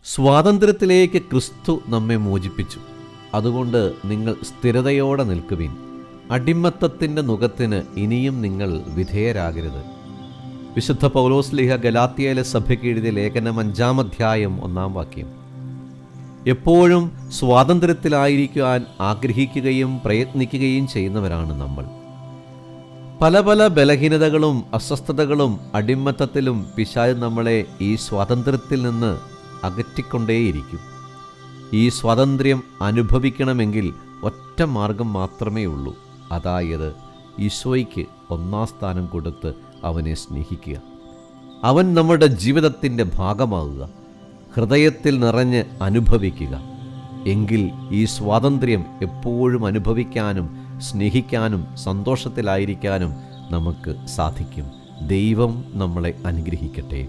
സ്വാതന്ത്ര്യത്തിലേക്ക് ക്രിസ്തു നമ്മെ മോചിപ്പിച്ചു. അതുകൊണ്ട് നിങ്ങൾ സ്ഥിരതയോടെ നിൽക്കുവിൻ. അടിമത്തത്തിൻ്റെ നുകത്തിന് ഇനിയും നിങ്ങൾ വിധേയരാകരുത്. വിശുദ്ധ പൗലോസ്ലീഹ ഗലാത്യയിലെ സഭയ്ക്ക് എഴുതിയ ലേഖനം 5-ാം അധ്യായം 1-ാം വാക്യം. എപ്പോഴും സ്വാതന്ത്ര്യത്തിലായിരിക്കുവാൻ ആഗ്രഹിക്കുകയും പ്രയത്നിക്കുകയും ചെയ്യുന്നവരാണ് നമ്മൾ. പല പല ബലഹീനതകളും അസ്വസ്ഥതകളും അടിമത്തത്തിലും പിശാച് നമ്മളെ ഈ സ്വാതന്ത്ര്യത്തിൽ നിന്ന് അകറ്റിക്കൊണ്ടേയിരിക്കും. ഈ സ്വാതന്ത്ര്യം അനുഭവിക്കണമെങ്കിൽ ഒറ്റ മാർഗം മാത്രമേ ഉള്ളൂ. അതായത് ഈശോയ്ക്ക് 1-ാം സ്ഥാനം കൊടുത്ത് അവനെ സ്നേഹിക്കുക. അവൻ നമ്മുടെ ജീവിതത്തിൻ്റെ ഭാഗമാകുക, ഹൃദയത്തിൽ നിറഞ്ഞ് അനുഭവിക്കുക. എങ്കിൽ ഈ സ്വാതന്ത്ര്യം എപ്പോഴും അനുഭവിക്കാനും സ്നേഹിക്കാനും സന്തോഷത്തിലായിരിക്കാനും നമുക്ക് സാധിക്കും. ദൈവം നമ്മളെ അനുഗ്രഹിക്കട്ടെ.